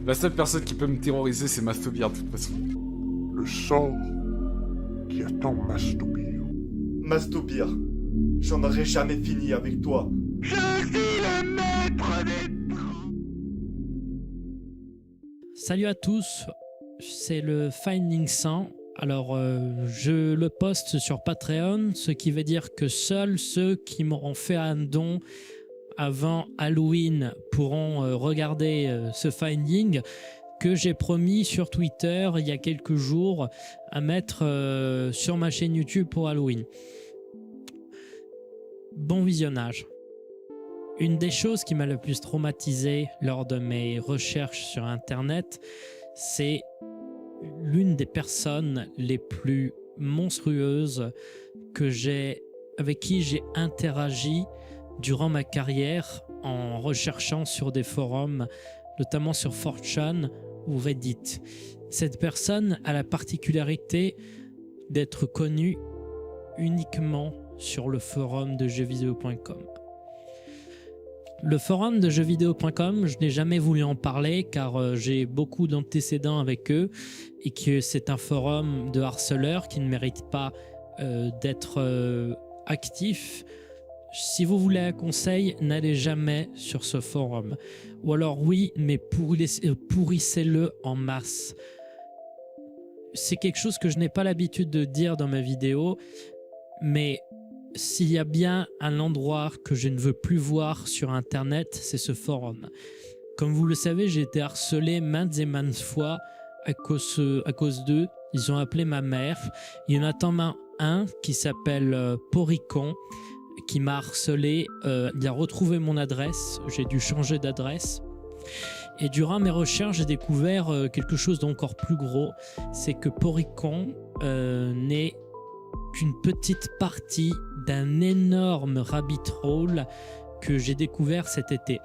La seule personne qui peut me terroriser, c'est Mastobir, de toute façon. Le sort qui attend Mastobir. Mastobir, j'en aurai jamais fini avec toi. Salut à tous, c'est le Finding 100. Alors, je le poste sur Patreon, ce qui veut dire que seuls ceux qui m'auront fait un don avant Halloween pourront regarder ce Finding que j'ai promis sur Twitter il y a quelques jours à mettre sur ma chaîne YouTube pour Halloween. Bon visionnage. Une des choses qui m'a le plus traumatisé lors de mes recherches sur Internet, c'est l'une des personnes les plus monstrueuses avec qui j'ai interagi durant ma carrière en recherchant sur des forums, notamment sur 4chan ou Reddit. Cette personne a la particularité d'être connue uniquement sur le forum de jeuxvideo.com. Le forum de jeuxvideo.com, je n'ai jamais voulu en parler car j'ai beaucoup d'antécédents avec eux et que c'est un forum de harceleurs qui ne mérite pas d'être actif. Si vous voulez un conseil, n'allez jamais sur ce forum. Ou alors oui, mais pourrissez-le en masse. C'est quelque chose que je n'ai pas l'habitude de dire dans ma vidéo, mais s'il y a bien un endroit que je ne veux plus voir sur Internet, c'est ce forum. Comme vous le savez, j'ai été harcelé maintes et maintes fois à cause d'eux. Ils ont appelé ma mère. Il y en a notamment un qui s'appelle Poricon, qui m'a harcelé. Il a retrouvé mon adresse. J'ai dû changer d'adresse. Et durant mes recherches, j'ai découvert quelque chose d'encore plus gros. C'est que Poricon n'est qu'une petite partie d'un énorme rabbit hole que j'ai découvert cet été.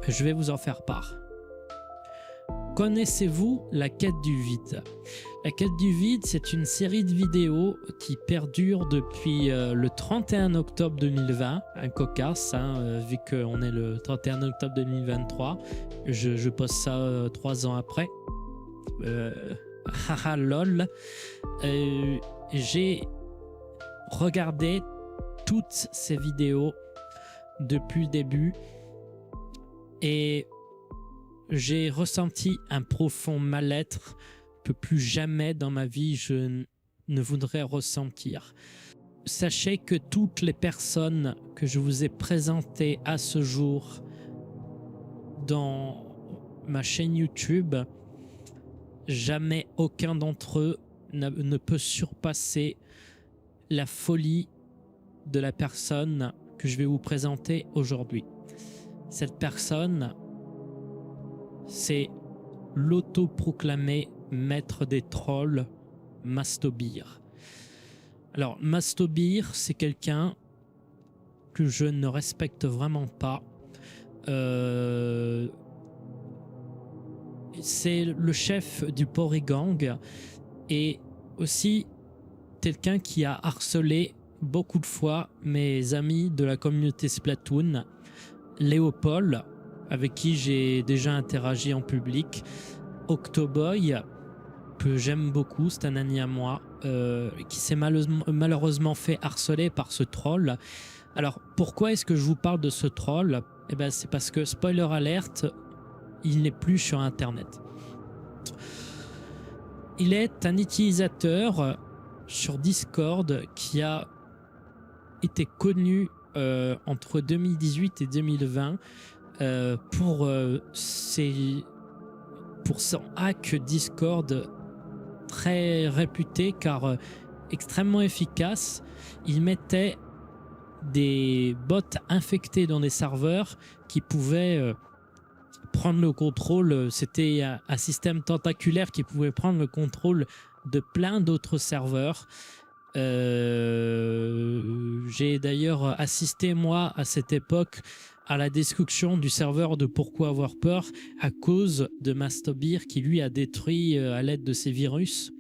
Je vais vous en faire part. Connaissez-vous la quête du vide? La quête du vide, c'est une série de vidéos qui perdure depuis le 31 octobre 2020, un cocasse, vu qu'on est le 31 octobre 2023. Je poste ça 3 ans après. Haha lol. J'ai regardé toutes ces vidéos depuis le début et j'ai ressenti un profond mal-être que plus jamais dans ma vie je ne voudrais ressentir. Sachez que toutes les personnes que je vous ai présentées à ce jour dans ma chaîne YouTube, jamais aucun d'entre eux ne peut surpasser la folie de la personne que je vais vous présenter aujourd'hui. Cette personne, c'est l'autoproclamé maître des trolls, Mastobir. Alors, Mastobir, c'est quelqu'un que je ne respecte vraiment pas. C'est le chef du Porygang et aussi quelqu'un qui a harcelé beaucoup de fois mes amis de la communauté Splatoon, Léopold, avec qui j'ai déjà interagi en public, Octoboy, que j'aime beaucoup, c'est un ami à moi, qui s'est malheureusement fait harceler par ce troll. Alors, pourquoi est-ce que je vous parle de ce troll? Eh ben, c'est parce que, spoiler alerte, il n'est plus sur Internet. Il est un utilisateur sur Discord qui a été connu entre 2018 et 2020 pour son hack Discord très réputé car extrêmement efficace. Il mettait des bots infectés dans des serveurs qui pouvaient prendre le contrôle. C'était un système tentaculaire qui pouvait prendre le contrôle de plein d'autres serveurs. J'ai d'ailleurs assisté moi à cette époque à la destruction du serveur de Pourquoi avoir peur à cause de Mastobir qui lui a détruit à l'aide de ses virus.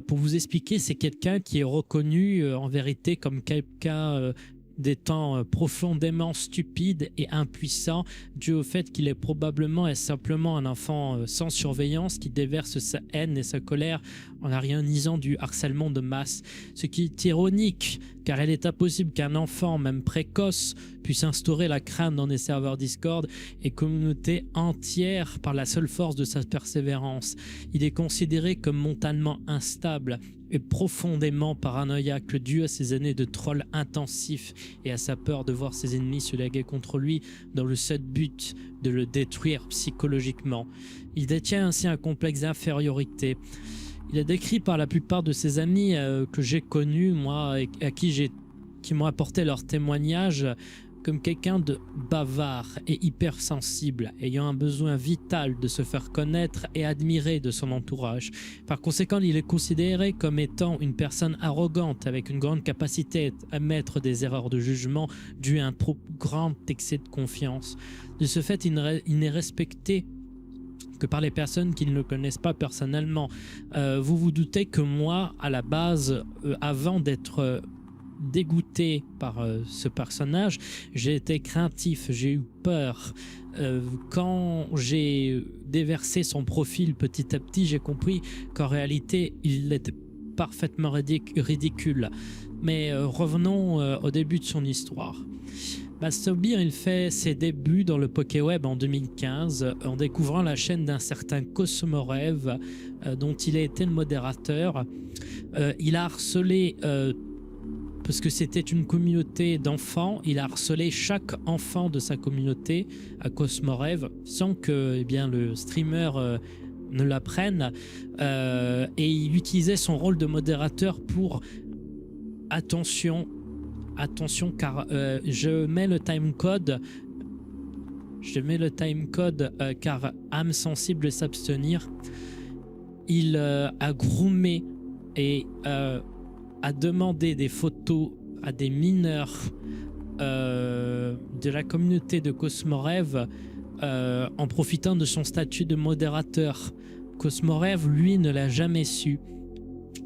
Pour vous expliquer, c'est quelqu'un qui est reconnu en vérité comme quelqu'un des temps profondément stupide et impuissant, dû au fait qu'il est probablement et simplement un enfant sans surveillance qui déverse sa haine et sa colère en arrianisant du harcèlement de masse. Ce qui est ironique, car il est impossible qu'un enfant, même précoce, puisse instaurer la crainte dans des serveurs Discord et communautés entières par la seule force de sa persévérance. Il est considéré comme mentalement instable et profondément paranoïaque, dû à ses années de troll intensif et à sa peur de voir ses ennemis se laguer contre lui dans le seul but de le détruire psychologiquement. Il détient ainsi un complexe d'infériorité. Il est décrit par la plupart de ses amis que j'ai connus, moi, et à qui m'ont apporté leurs témoignages, comme quelqu'un de bavard et hypersensible, ayant un besoin vital de se faire connaître et admirer de son entourage. Par conséquent, il est considéré comme étant une personne arrogante avec une grande capacité à mettre des erreurs de jugement dues à un trop grand excès de confiance. De ce fait, il n'est respecté que par les personnes qui ne le connaissent pas personnellement. Vous vous doutez que moi, à la base, avant d'être dégoûté par ce personnage, j'ai été craintif, j'ai eu peur. Quand j'ai déversé son profil petit à petit, j'ai compris qu'en réalité, il était parfaitement ridicule. Mais revenons au début de son histoire. Mastobeer, il fait ses débuts dans le Pokéweb en 2015 en découvrant la chaîne d'un certain Cosmorev dont il a été le modérateur. Il a harcelé, parce que c'était une communauté d'enfants, il a harcelé chaque enfant de sa communauté à Cosmorev sans que le streamer ne l'apprenne, et il utilisait son rôle de modérateur pour attention car je mets le timecode car âme sensible s'abstenir. Il a groomé et a demandé des photos à des mineurs de la communauté de Cosmorev en profitant de son statut de modérateur. Cosmorev, lui, ne l'a jamais su.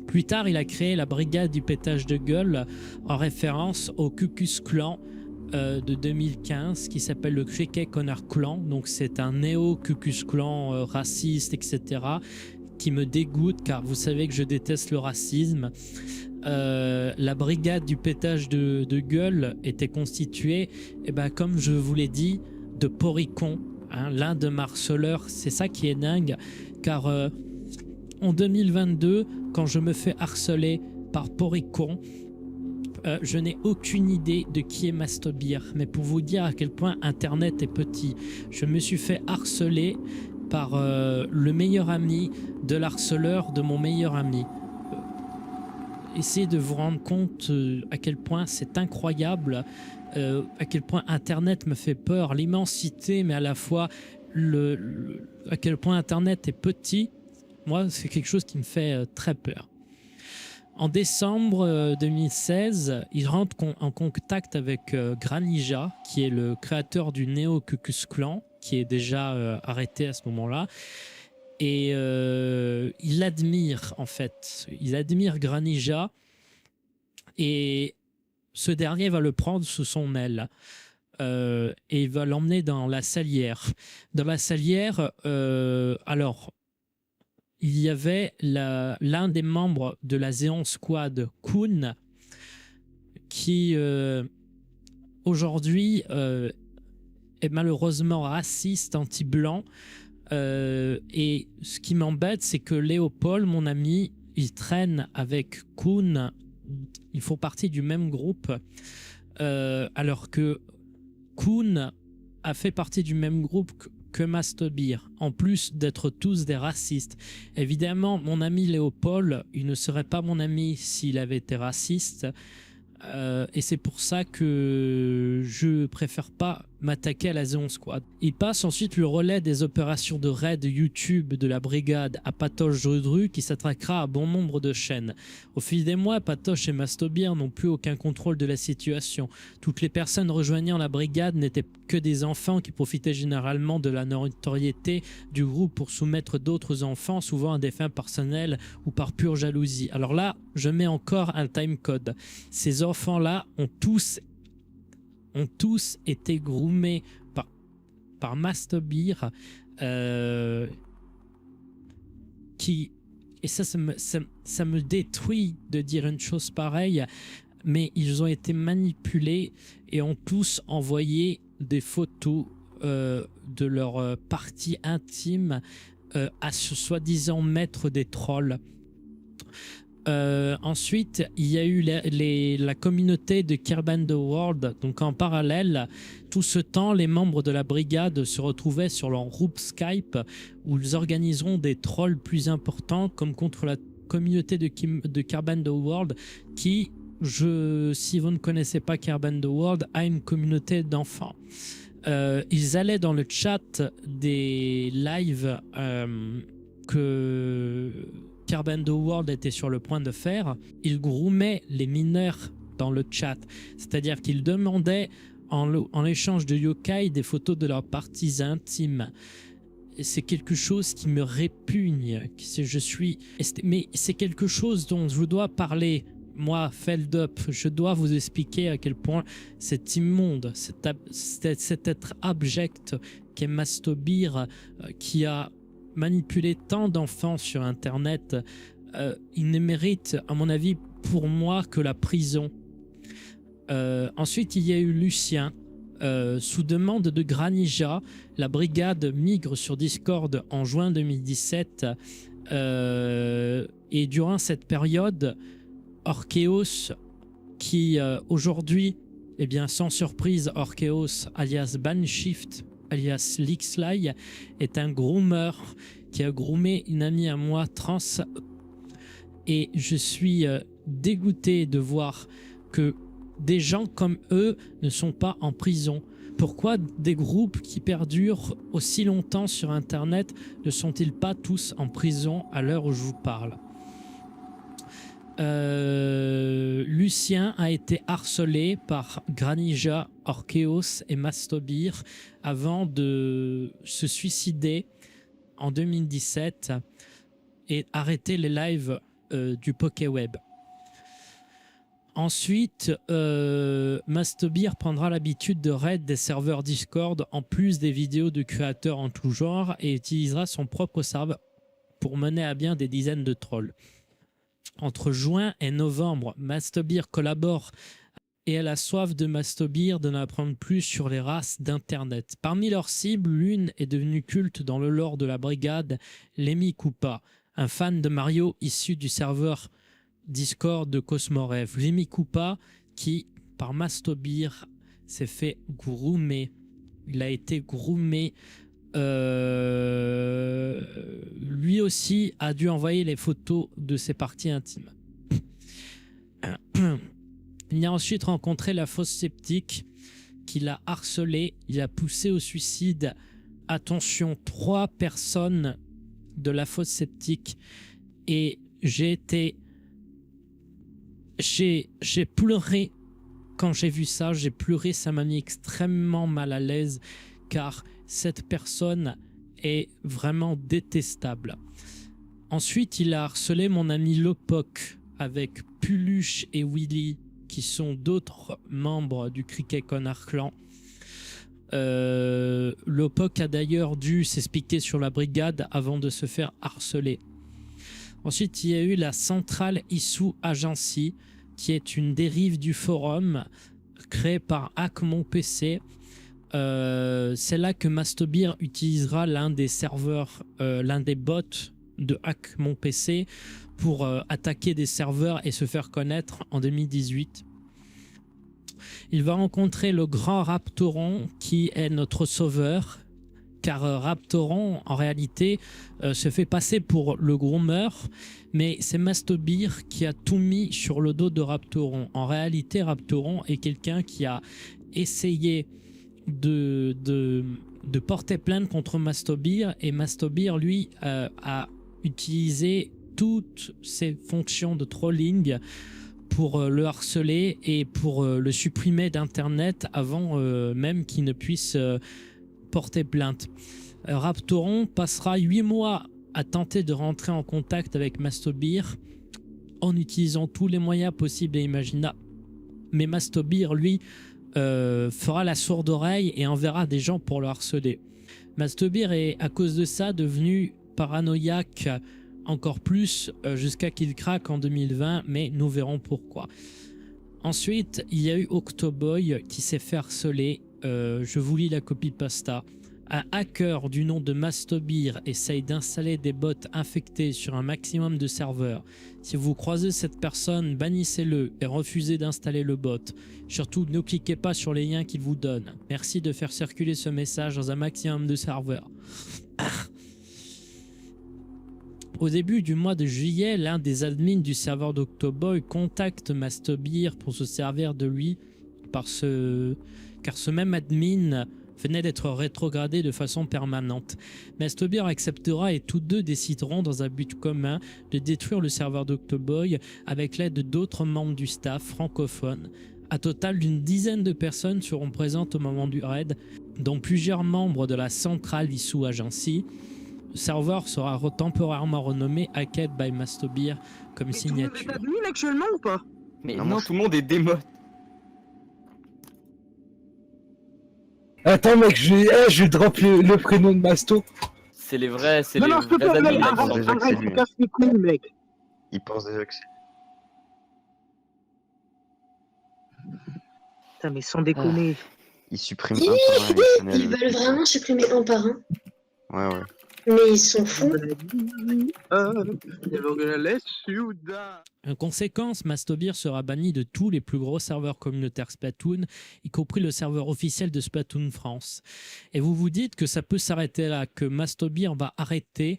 Plus tard, il a créé la brigade du pétage de gueule en référence au Ku Klux Klan de 2015 qui s'appelle le Cricket Connor Clan. Donc c'est un néo-Ku Klux Klan raciste, etc. qui me dégoûte car vous savez que je déteste le racisme. La brigade du pétage de gueule était constituée, comme je vous l'ai dit, de Poricon, l'un de harceleurs. C'est ça qui est dingue car en 2022, quand je me fais harceler par Poricon, je n'ai aucune idée de qui est Mastobeer. Mais pour vous dire à quel point Internet est petit, je me suis fait harceler par le meilleur ami de l'harceleur de mon meilleur ami. Essayez de vous rendre compte à quel point c'est incroyable, à quel point Internet me fait peur, l'immensité, mais à la fois à quel point Internet est petit. Moi, c'est quelque chose qui me fait très peur. En décembre 2016, il rentre en contact avec Granija, qui est le créateur du Neo Ku Klux Klan, qui est déjà arrêté à ce moment-là. Et il l'admire, en fait. Il admire Granija. Et ce dernier va le prendre sous son aile. Et il va l'emmener dans la salière. Dans la salière, il y avait l'un des membres de la Xeon Squad, Kun, qui aujourd'hui est malheureusement raciste, anti-blanc. Et ce qui m'embête, c'est que Léopold, mon ami, il traîne avec Kun. Ils font partie du même groupe. Alors que Kun a fait partie du même groupe que Mastobeer, en plus d'être tous des racistes. Évidemment, mon ami Léopold, il ne serait pas mon ami s'il avait été raciste. Et c'est pour ça que je préfère pas m'attaquer à la Xeon Squad. Il passe ensuite le relais des opérations de raid YouTube de la brigade à Patoche Drudru qui s'attaquera à bon nombre de chaînes. Au fil des mois, Patoche et Mastobeer n'ont plus aucun contrôle de la situation. Toutes les personnes rejoignant la brigade n'étaient que des enfants qui profitaient généralement de la notoriété du groupe pour soumettre d'autres enfants, souvent à des fins personnelles ou par pure jalousie. Alors là, je mets encore un timecode. Ces enfants-là ont tous ont tous été groomés par Mastobeer, et ça me détruit de dire une chose pareille, mais ils ont été manipulés et ont tous envoyé des photos de leur partie intime à ce soi-disant maître des trolls. Ensuite, il y a eu la communauté de Kerb Underworld. Donc en parallèle, tout ce temps, les membres de la brigade se retrouvaient sur leur groupe Skype où ils organiseront des trolls plus importants, comme contre la communauté de Kerb Underworld qui, si vous ne connaissez pas Kerb Underworld, a une communauté d'enfants. Ils allaient dans le chat des lives que Kerb Underworld était sur le point de faire. Ils groomaient les mineurs dans le chat, c'est-à-dire qu'ils demandaient en échange de yokai des photos de leurs parties intimes. Et c'est quelque chose qui me répugne, mais c'est quelque chose dont je dois parler. Moi, Feldup, je dois vous expliquer à quel point c'est immonde, cet être abject qu'est Mastobeer, qui a manipulé tant d'enfants sur Internet. Il ne mérite, à mon avis, pour moi, que la prison. Ensuite, il y a eu Lucien. Sous demande de Granija, la brigade migre sur Discord en juin 2017. Et durant cette période, Orkeos, qui aujourd'hui, eh bien, sans surprise, Orkeos alias Banshift, alias Lixley, est un groomer qui a groomé une amie à moi trans. Et je suis dégoûté de voir que des gens comme eux ne sont pas en prison. Pourquoi des groupes qui perdurent aussi longtemps sur Internet ne sont-ils pas tous en prison à l'heure où je vous parle? Lucien a été harcelé par Granija, Orkeos et Mastobeer avant de se suicider en 2017 et arrêter les lives du Pokéweb. Ensuite, Mastobeer prendra l'habitude de raid des serveurs Discord en plus des vidéos de créateurs en tout genre et utilisera son propre serveur pour mener à bien des dizaines de trolls. Entre juin et novembre, Mastobeer collabore et elle a soif de Mastobeer d'en apprendre plus sur les races d'Internet. Parmi leurs cibles, l'une est devenue culte dans le lore de la brigade, Lemmy Koopa, un fan de Mario issu du serveur Discord de Cosmorev. Lemmy Koopa qui, par Mastobeer, s'est fait groomer. Il a été groomé. Lui aussi a dû envoyer les photos de ses parties intimes. Il a ensuite rencontré la fosse sceptique qui l'a harcelé, il a poussé au suicide. Attention, 3 personnes de la fosse sceptique. Et j'ai pleuré quand j'ai vu ça, j'ai pleuré, ça m'a mis extrêmement mal à l'aise car cette personne est vraiment détestable. Ensuite, il a harcelé mon ami Lopok avec Puluche et Willy, qui sont d'autres membres du Cricket Connard Clan. Lopok a d'ailleurs dû s'expliquer sur la brigade avant de se faire harceler. Ensuite, il y a eu la Centrale Issue Agency, qui est une dérive du forum créée par Hack Mon PC. C'est là que Mastobeer utilisera l'un des serveurs, l'un des bots de Hack Mon PC pour attaquer des serveurs et se faire connaître en 2018. Il va rencontrer le grand Raptoron qui est notre sauveur, car Raptoron en réalité se fait passer pour le groomer, mais c'est Mastobeer qui a tout mis sur le dos de Raptoron. En réalité, Raptoron est quelqu'un qui a essayé de porter plainte contre Mastobeer, et Mastobeer lui a utilisé toutes ses fonctions de trolling pour le harceler et pour le supprimer d'internet avant même qu'il ne puisse porter plainte. Raptoron passera 8 mois à tenter de rentrer en contact avec Mastobeer en utilisant tous les moyens possibles et imaginables, mais Mastobeer lui fera la sourde oreille et enverra des gens pour le harceler. Mastobeer est à cause de ça devenu paranoïaque encore plus jusqu'à qu'il craque en 2020, mais nous verrons pourquoi. Ensuite, il y a eu Octoboy qui s'est fait harceler. Je vous lis la copie de pasta. Un hacker du nom de Mastobeer essaye d'installer des bots infectés sur un maximum de serveurs. Si vous croisez cette personne, bannissez-le et refusez d'installer le bot. Surtout, ne cliquez pas sur les liens qu'il vous donne. Merci de faire circuler ce message dans un maximum de serveurs. Au début du mois de juillet, l'un des admins du serveur d'Octoboy contacte Mastobeer pour se servir de lui car ce même admin venait d'être rétrogradé de façon permanente. Mastobeer acceptera et tous deux décideront dans un but commun de détruire le serveur d'Octoboy avec l'aide d'autres membres du staff francophones. Un total d'une dizaine de personnes seront présentes au moment du raid, dont plusieurs membres de la Central Issue Agency. Le serveur sera temporairement renommé Hacked by Mastobeer comme signature. Tout le monde est admin actuellement ou pas? Mais non, tout le monde est démon. Attends mec, je drop le prénom de Masto. C'est les vrais, c'est Non, les non, s'il te vrais plaît, admins, arrête, Alexandre. déjà que c'est arrête, lui. tu casses les couilles, mec. Il pense déjà que c'est. Putain, mais sans déconner. Il supprime un par un les channels. Ils veulent vraiment supprimer un par un. Ouais, ouais. Mais ils sont fous. En conséquence, Mastobeer sera banni de tous les plus gros serveurs communautaires Splatoon, y compris le serveur officiel de Splatoon France. Et vous vous dites que ça peut s'arrêter là, que Mastobeer va arrêter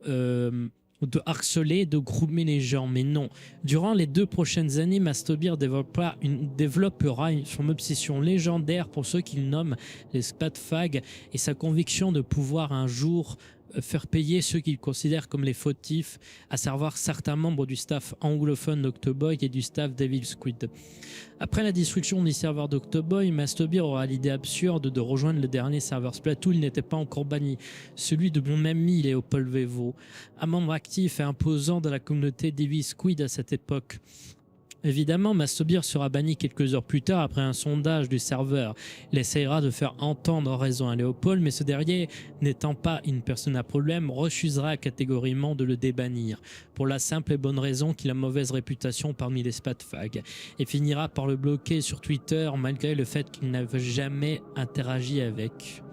de harceler, de groomer les gens. Mais non. Durant les 2 prochaines années, Mastobeer développera son obsession légendaire pour ceux qu'il nomme les Splatfags et sa conviction de pouvoir un jour faire payer ceux qu'il considère comme les fautifs, à savoir certains membres du staff anglophone d'Octoboy et du staff Devil Squid. Après la destruction du serveur d'Octoboy, Mastobeer aura l'idée absurde de rejoindre le dernier serveur Splatoon. Il n'était pas encore banni, celui de mon ami Léopold Vevo, un membre actif et imposant de la communauté Devil Squid à cette époque. Évidemment, Mastobeer sera banni quelques heures plus tard après un sondage du serveur. Il essaiera de faire entendre raison à Léopold, mais ce dernier, n'étant pas une personne à problème, refusera catégoriquement de le débannir, pour la simple et bonne raison qu'il a mauvaise réputation parmi les splatfags, et finira par le bloquer sur Twitter malgré le fait qu'il n'avait jamais interagi avec.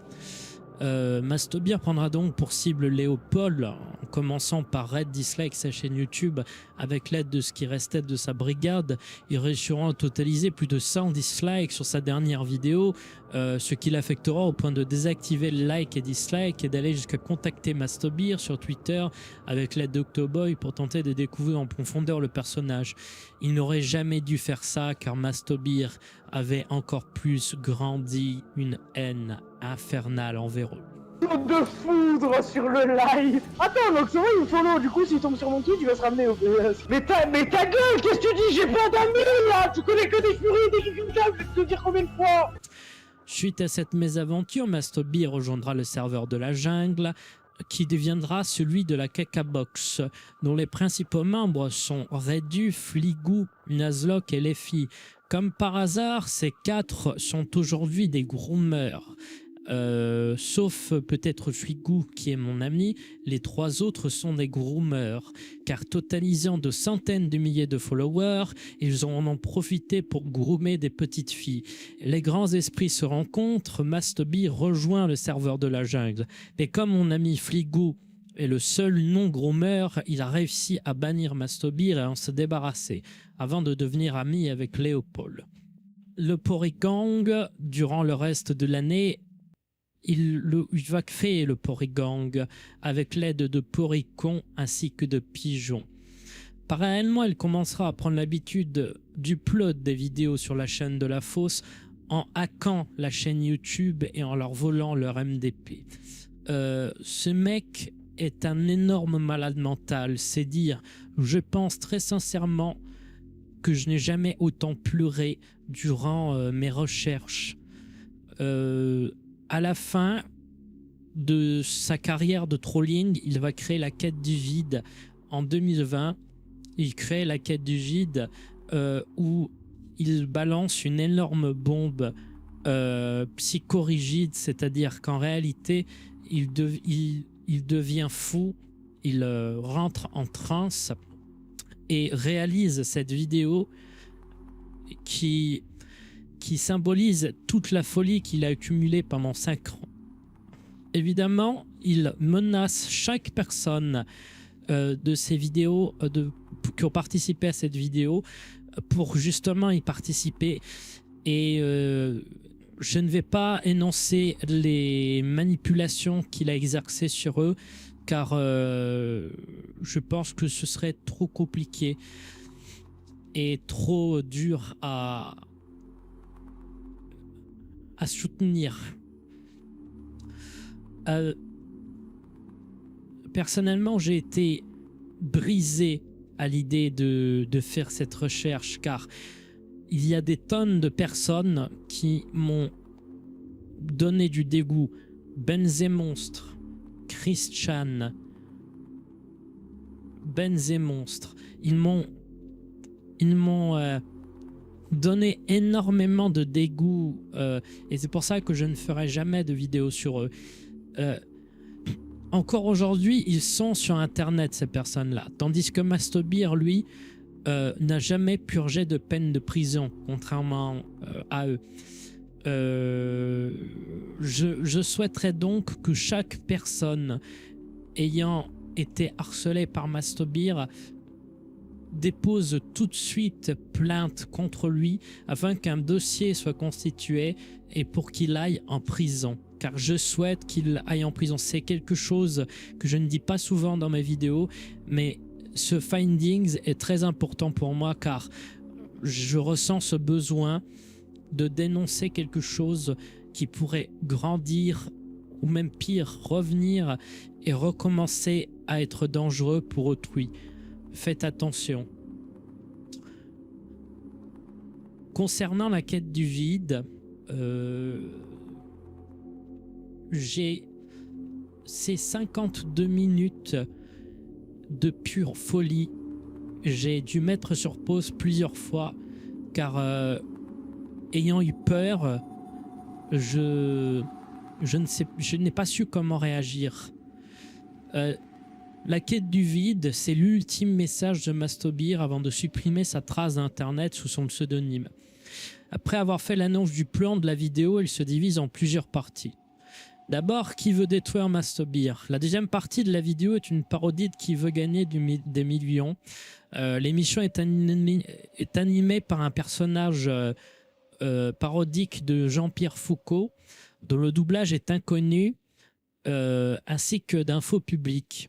Mastobeer prendra donc pour cible Léopold, en commençant par raid dislike sa chaîne YouTube avec l'aide de ce qui restait de sa brigade. Ils réussiront à totaliser plus de 100 dislikes sur sa dernière vidéo, ce qui l'affectera au point de désactiver le like et dislike et d'aller jusqu'à contacter Mastobeer sur Twitter avec l'aide d'Octoboy pour tenter de découvrir en profondeur le personnage. Il n'aurait jamais dû faire ça car Mastobeer avait encore plus grandi une haine infernale envers eux. De foudre sur le live. Attends, donc c'est vrai, il follow. Du coup, s'il tombe sur mon tweet, il va se ramener au PS. Mais ta gueule, qu'est-ce que tu dis? J'ai pas d'amis là. Tu connais que des furies, des Kikimka, je vais te dire combien de fois. Suite à cette mésaventure, Mastobeer rejoindra le serveur de la jungle, qui deviendra celui de la Cacabox, dont les principaux membres sont Redu, Fligou, Nuzlocke et Lefi. Comme par hasard, ces 4 sont aujourd'hui des groomers. Sauf peut-être Fligou qui est mon ami, les 3 autres sont des groomers, car totalisant de centaines de milliers de followers, ils en ont profité pour groomer des petites filles. Les grands esprits se rencontrent, Mastobeer rejoint le serveur de la jungle, mais comme mon ami Fligou est le seul non-groomer, il a réussi à bannir Mastobeer et à en se débarrasser, avant de devenir ami avec Léopold. Le Porygang, durant le reste de l'année, il va créer le Porygang avec l'aide de Porycon ainsi que de Pigeon. Parallèlement, il commencera à prendre l'habitude d'upload des vidéos sur la chaîne de la Fosse en hackant la chaîne YouTube et en leur volant leur MDP. Ce mec est un énorme malade mental, c'est dire, je pense très sincèrement que je n'ai jamais autant pleuré durant mes recherches. À la fin de sa carrière de trolling, il va créer la quête du vide. En 2020, il crée la quête du vide où il balance une énorme bombe psychorigide, c'est-à-dire qu'en réalité, il devient fou, il rentre en transe et réalise cette vidéo qui symbolise toute la folie qu'il a accumulée pendant 5 ans. Évidemment, il menace chaque personne de ces vidéos, qui ont participé à cette vidéo, pour justement y participer. Et je ne vais pas énoncer les manipulations qu'il a exercées sur eux, car je pense que ce serait trop compliqué et trop dur à soutenir. Personnellement, j'ai été brisé à l'idée de faire cette recherche, car il y a des tonnes de personnes qui m'ont donné du dégoût. Benzemonstre, Christian, Benzemonstre, ils m'ont donné énormément de dégoût, et c'est pour ça que je ne ferai jamais de vidéo sur eux. Encore aujourd'hui, ils sont sur internet, ces personnes-là, tandis que Mastobir, lui, n'a jamais purgé de peine de prison, contrairement à eux. Je souhaiterais donc que chaque personne ayant été harcelée par Mastobir dépose tout de suite plainte contre lui afin qu'un dossier soit constitué et pour qu'il aille en prison. Car je souhaite qu'il aille en prison. C'est quelque chose que je ne dis pas souvent dans mes vidéos, mais ce findings est très important pour moi, car je ressens ce besoin de dénoncer quelque chose qui pourrait grandir ou même pire, revenir et recommencer à être dangereux pour autrui. Faites attention. Concernant la quête du vide, j'ai ces 52 minutes de pure folie. J'ai dû mettre sur pause plusieurs fois, car ayant eu peur, je n'ai pas su comment réagir. La quête du vide, c'est l'ultime message de Mastobir avant de supprimer sa trace d'internet sous son pseudonyme. Après avoir fait l'annonce du plan de la vidéo, il se divise en plusieurs parties. D'abord, qui veut détruire Mastobir? La deuxième partie de la vidéo est une parodie de qui veut gagner des millions. L'émission est animée par un personnage parodique de Jean-Pierre Foucault, dont le doublage est inconnu, ainsi que d'infos publiques.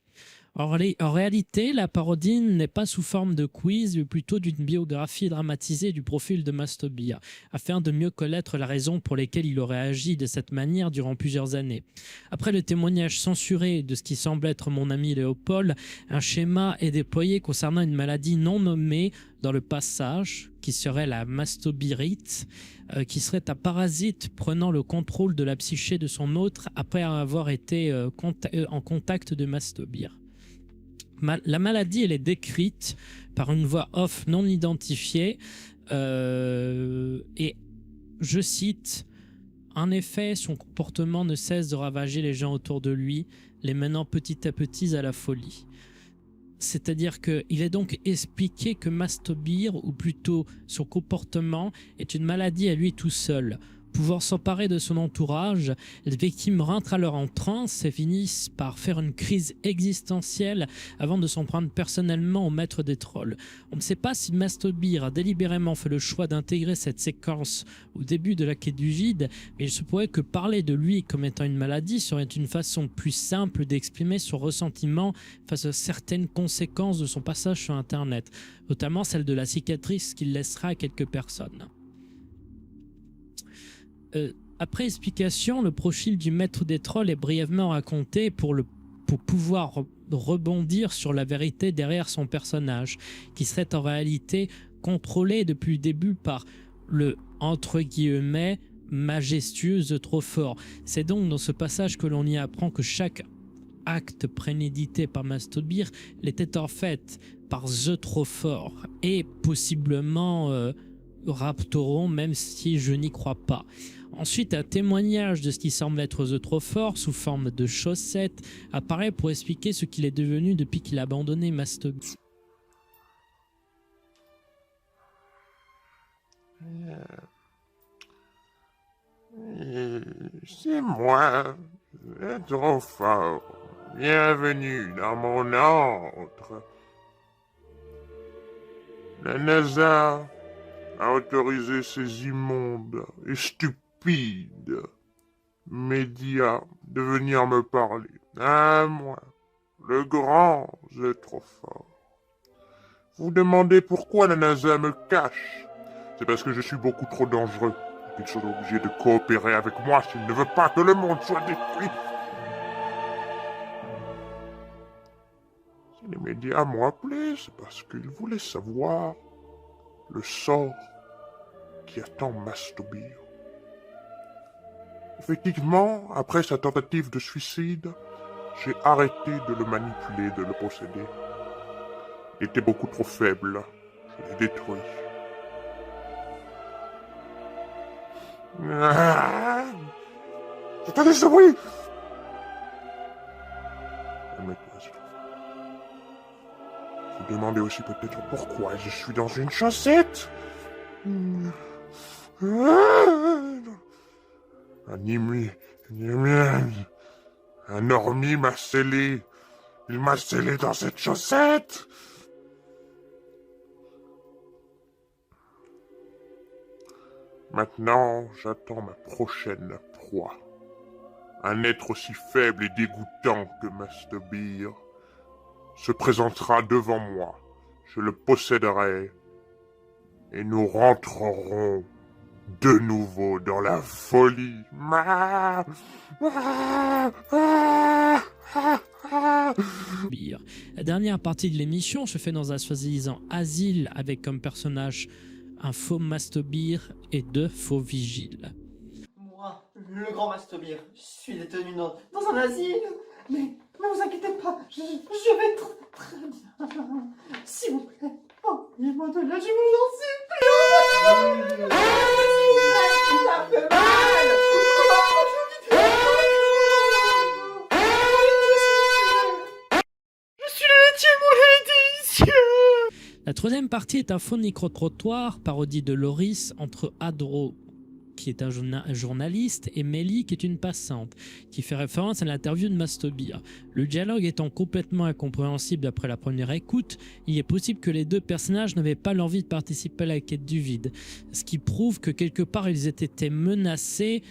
En réalité, la parodie n'est pas sous forme de quiz, mais plutôt d'une biographie dramatisée du profil de Mastobir, afin de mieux connaître la raison pour laquelle il aurait agi de cette manière durant plusieurs années. Après le témoignage censuré de ce qui semble être mon ami Léopold, un schéma est déployé concernant une maladie non nommée dans le passage, qui serait la mastobirite, qui serait un parasite prenant le contrôle de la psyché de son hôte après avoir été en contact de Mastobir. La maladie, elle est décrite par une voix off non identifiée et je cite: en effet, son comportement ne cesse de ravager les gens autour de lui, les menant petit à petit à la folie. C'est-à-dire qu'il est donc expliqué que Mastobir, ou plutôt son comportement, est une maladie à lui tout seul. Pouvant s'emparer de son entourage, les victimes rentrent alors en transe et finissent par faire une crise existentielle avant de s'en prendre personnellement au maître des trolls. On ne sait pas si Mastobir a délibérément fait le choix d'intégrer cette séquence au début de la quête du vide, mais il se pourrait que parler de lui comme étant une maladie serait une façon plus simple d'exprimer son ressentiment face à certaines conséquences de son passage sur Internet, notamment celle de la cicatrice qu'il laissera à quelques personnes. Après explication, le profil du maître des trolls est brièvement raconté pour pouvoir rebondir sur la vérité derrière son personnage, qui serait en réalité contrôlé depuis le début par le entre guillemets majestueux The Trop Fort. C'est donc dans ce passage que l'on y apprend que chaque acte prémédité par Mastobir l'était en fait par The Trop Fort et possiblement raptoront, même si je n'y crois pas. Ensuite, un témoignage de ce qui semble être The Trop Fort sous forme de chaussettes apparaît pour expliquer ce qu'il est devenu depuis qu'il a abandonné Mastobeer. C'est moi, le Trop Fort. Bienvenue dans mon antre. La NASA a autorisé ces immondes et stupides médias de venir me parler. À moi, le grand The Trop Fort. Vous demandez pourquoi la NASA me cache. C'est parce que je suis beaucoup trop dangereux. Ils sont obligés de coopérer avec moi s'ils ne veulent pas que le monde soit détruit. Si les médias m'ont appelé, c'est parce qu'ils voulaient savoir le sort qui attend Mastobeer. Effectivement, après sa tentative de suicide, j'ai arrêté de le manipuler, de le posséder. Il était beaucoup trop faible. Je l'ai détruit. Attendez ce bruit! Vous demandez aussi peut-être pourquoi je suis dans une chaussette? Un normie m'a scellé. Il m'a scellé dans cette chaussette. Maintenant, j'attends ma prochaine proie. Un être aussi faible et dégoûtant que Mastobeer se présentera devant moi. Je le posséderai et nous rentrerons de nouveau dans la folie. La dernière partie de l'émission se fait dans un soi-disant asile avec comme personnage un faux Mastobeer et deux faux vigiles. Moi, le grand Mastobeer, je suis détenu dans un asile. Mais ne vous inquiétez pas, je vais très bien. S'il vous plaît, envoyez-moi de là, je vous en supplie. Ça fait mal. Je suis le métier, mon lait délicieux. La troisième partie est un faux micro-trottoir, parodie de Loris, entre Adro, qui est un journaliste, et Mélie, qui est une passante, qui fait référence à l'interview de Mastobeer. Le dialogue étant complètement incompréhensible après la première écoute, il est possible que les deux personnages n'avaient pas l'envie de participer à la quête du vide, ce qui prouve que quelque part ils étaient été menacés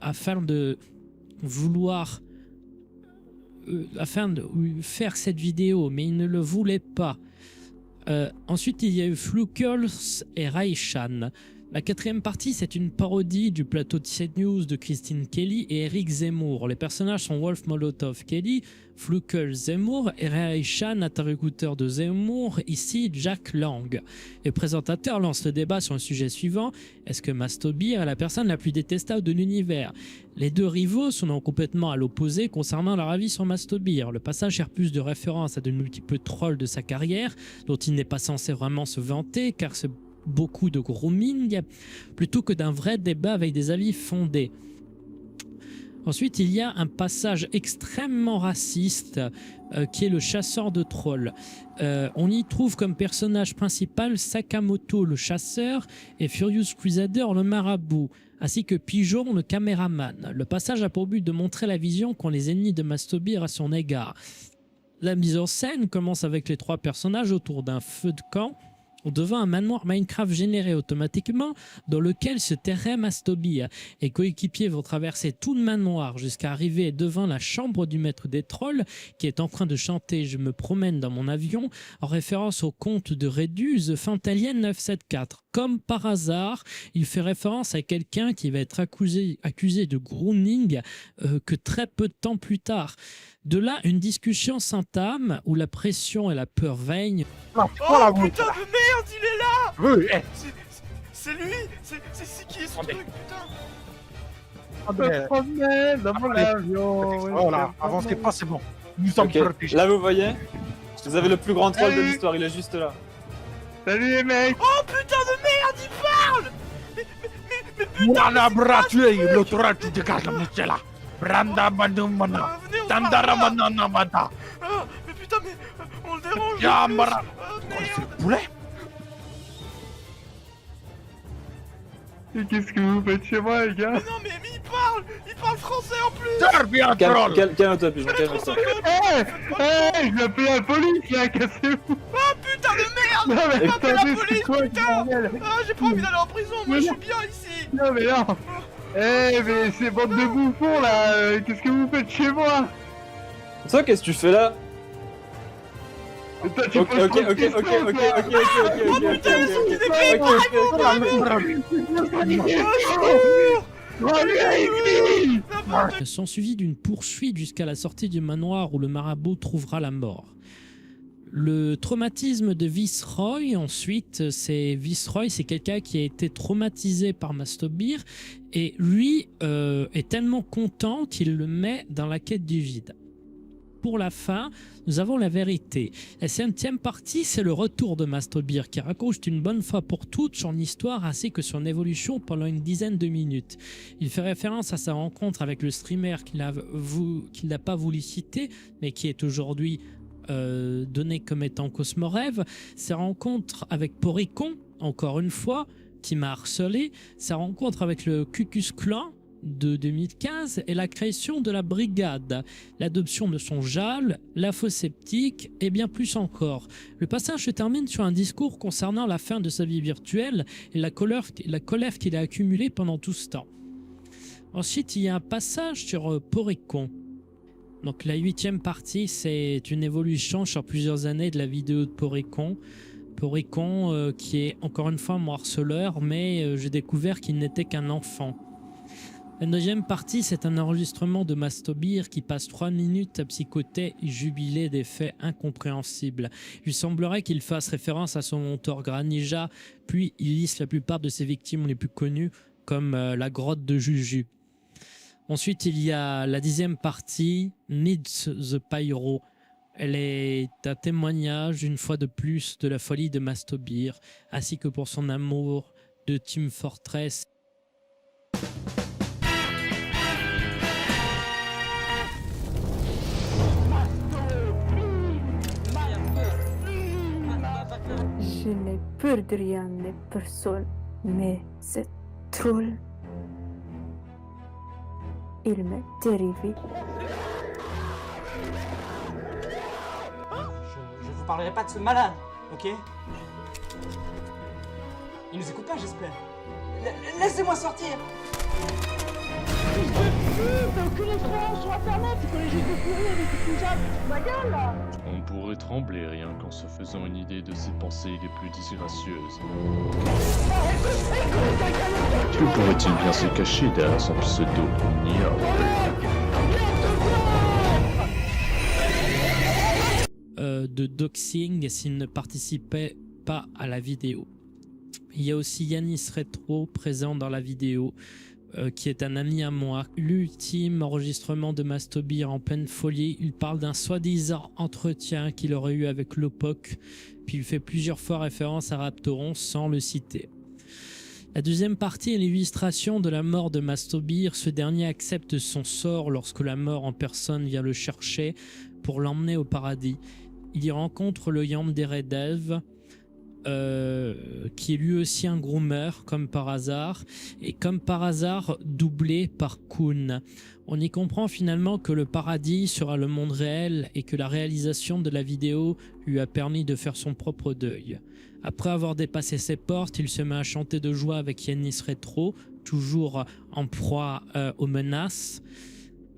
afin de vouloir faire cette vidéo, mais ils ne le voulaient pas. Ensuite, il y a eu Fluckles et Raishan. La quatrième partie, c'est une parodie du plateau de CNews de Christine Kelly et Eric Zemmour. Les personnages sont Wolf Molotov Kelly, Fluckles Zemmour et Raishan, interlocuteur de Zemmour, ici Jack Lang. Les présentateurs lancent le débat sur le sujet suivant: est-ce que Mastobeer est la personne la plus détestable de l'univers? Les deux rivaux sont donc complètement à l'opposé concernant leur avis sur Mastobeer. Le passage sert plus de référence à de multiples trolls de sa carrière, dont il n'est pas censé vraiment se vanter, car c'est beaucoup de grooming, plutôt que d'un vrai débat avec des avis fondés. Ensuite, il y a un passage extrêmement raciste qui est le chasseur de trolls. On y trouve comme personnage principal Sakamoto le chasseur et Furious Crusader le marabout, ainsi que Pigeon le caméraman. Le passage a pour but de montrer la vision qu'ont les ennemis de Mastobeer à son égard. La mise en scène commence avec les trois personnages autour d'un feu de camp devant un manoir Minecraft généré automatiquement dans lequel se terrait Mastobeer. Les coéquipiers vont traverser tout le manoir jusqu'à arriver devant la chambre du maître des trolls qui est en train de chanter « Je me promène dans mon avion » en référence au conte de Rédu, The Fantalian 974. Comme par hasard, il fait référence à quelqu'un qui va être accusé de grooming que très peu de temps plus tard. De là, une discussion s'entame où la pression et la peur règnent. Non, c'est quoi la Putain de merde, il est là. Oui, C'est lui. C'est qui ce truc, putain? me promène dans mon avion. Voilà, avancez pas, c'est bon. Nous sommes protégés. Là, vous voyez, vous avez le plus grand troll de l'histoire, il est juste là. Salut les mecs. Oh putain de merde, il parle. Voilà, bras, tu es l'autre, tu dégages la mouche là. Branda Bandumana. Tandara Manana Mata. Mais putain, mais on le dérange. Yamara. C'est le poulet? Et qu'est-ce que vous faites chez moi, les gars? Mais non, mais il parle français en plus. Serbian troll. Calme-toi, pigeon, calme-toi. Je vais appeler la police, là, cassez-vous! Ah putain de merde. Non, mais Appelle la attendez, police, c'est quoi, ce putain. bordel? Ah, j'ai pas envie d'aller en prison, moi je suis bien ici. Non, mais non! Mais c'est bande de bouffons, là! Qu'est-ce que vous faites chez moi? Ça, qu'est-ce que tu fais là? Toi, tu Ok, poses trop de ok, questions, toi. Sont suivis d'une poursuite jusqu'à la sortie du manoir où le marabout trouvera la mort. Le traumatisme de Viceroy, ensuite, c'est quelqu'un qui a été traumatisé par Mastobir et lui est tellement content qu'il le met dans la quête du vide. Pour la fin, nous avons la vérité. La 5e partie, c'est le retour de Mastobir qui raconte une bonne fois pour toutes son histoire ainsi que son évolution pendant une dizaine de minutes. Il fait référence à sa rencontre avec le streamer qu'il n'a pas voulu citer, mais qui est aujourd'hui donné comme étant Cosmorêve, sa rencontre avec Poricon, encore une fois, qui m'a harcelé, sa rencontre avec le Cucus Clan de 2015 et la création de la brigade, l'adoption de son Jal, la faux sceptique et bien plus encore. Le passage se termine sur un discours concernant la fin de sa vie virtuelle et la colère qu'il a accumulée pendant tout ce temps. Ensuite, il y a un passage sur Poricon. Donc la 8e partie, c'est une évolution sur plusieurs années de la vidéo de Poricon. Poricon qui est encore une fois mon harceleur, mais j'ai découvert qu'il n'était qu'un enfant. La 9e partie, c'est un enregistrement de Mastobir qui passe 3 minutes à psychoter et jubiler des faits incompréhensibles. Il lui semblerait qu'il fasse référence à son mentor Granija, puis il liste la plupart de ses victimes les plus connues, comme la grotte de Juju. Ensuite, il y a la 10e partie, Needs the Pyro. Elle est un témoignage, une fois de plus, de la folie de Mastobir, ainsi que pour son amour de Team Fortress. Je n'ai peur de rien ni personne, mais ce troll, il me terrifie. Je vous parlerai pas de ce malade, ok? Il nous écoute pas, j'espère. Laissez-moi sortir. T'as aucune expérience sur internet, tu connais juste de courir avec des coups ma gueule là. On pourrait trembler rien qu'en se faisant une idée de ses pensées les plus disgracieuses. Que pourrait-il bien se cacher derrière son pseudo Nia? De doxing s'il ne participait pas à la vidéo. Il y a aussi Yanis Retro présent dans la vidéo, qui est un ami à moi. L'ultime enregistrement de Mastobir en pleine folie, il parle d'un soi-disant entretien qu'il aurait eu avec Lopok, puis il fait plusieurs fois référence à Raptoron sans le citer. La 2e partie est l'illustration de la mort de Mastobir. Ce dernier accepte son sort lorsque la mort en personne vient le chercher pour l'emmener au paradis. Il y rencontre le Yandere-Dev, qui est lui aussi un groomer comme par hasard, et comme par hasard doublé par Kun. On y comprend finalement que le paradis sera le monde réel et que la réalisation de la vidéo lui a permis de faire son propre deuil. Après avoir dépassé ses portes, il se met à chanter de joie avec Yanis Retro, toujours en proie aux menaces.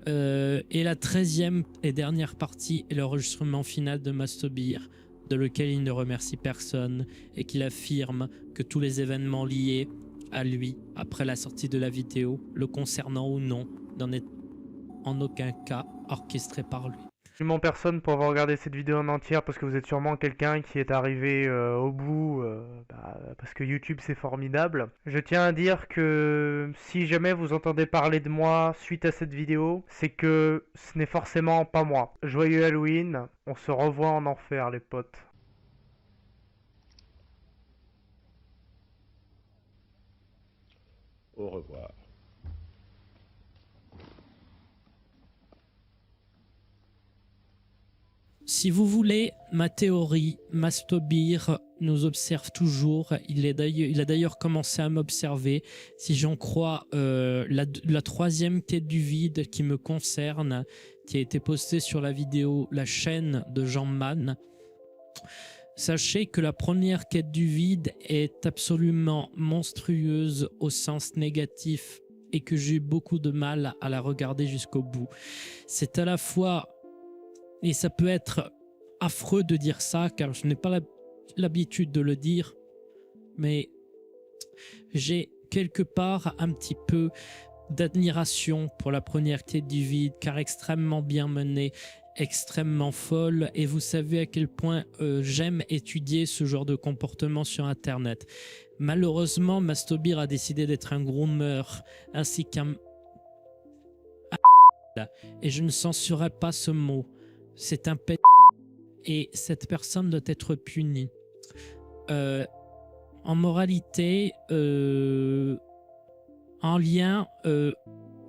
Et la 13e et dernière partie est l'enregistrement final de Mastobir, de lequel il ne remercie personne et qu'il affirme que tous les événements liés à lui après la sortie de la vidéo, le concernant ou non, n'en est en aucun cas orchestré par lui. Absolument personne pour avoir regardé cette vidéo en entière parce que vous êtes sûrement quelqu'un qui est arrivé au bout parce que YouTube c'est formidable. Je tiens à dire que si jamais vous entendez parler de moi suite à cette vidéo, c'est que ce n'est forcément pas moi. Joyeux Halloween, on se revoit en enfer les potes. Au revoir. Si vous voulez, ma théorie, Mastobir nous observe toujours. Il a d'ailleurs commencé à m'observer. Si j'en crois la troisième quête du vide qui me concerne, qui a été postée sur la vidéo La chaîne de Jean Man, sachez que la première quête du vide est absolument monstrueuse au sens négatif et que j'ai eu beaucoup de mal à la regarder jusqu'au bout. C'est à la fois... Et ça peut être affreux de dire ça, car je n'ai pas l'habitude de le dire, mais j'ai quelque part un petit peu d'admiration pour la première quête du vide, car extrêmement bien menée, extrêmement folle, et vous savez à quel point j'aime étudier ce genre de comportement sur Internet. Malheureusement, Mastobir a décidé d'être un groomer, ainsi qu'un... Et je ne censurerai pas ce mot. C'est un pet et cette personne doit être punie. En moralité, en lien,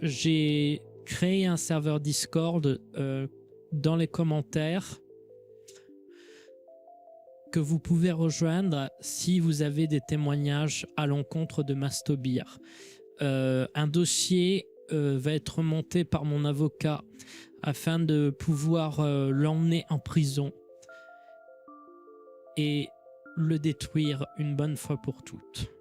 j'ai créé un serveur Discord dans les commentaires que vous pouvez rejoindre si vous avez des témoignages à l'encontre de Mastobir. Un dossier va être monté par mon avocat afin de pouvoir l'emmener en prison et le détruire une bonne fois pour toutes.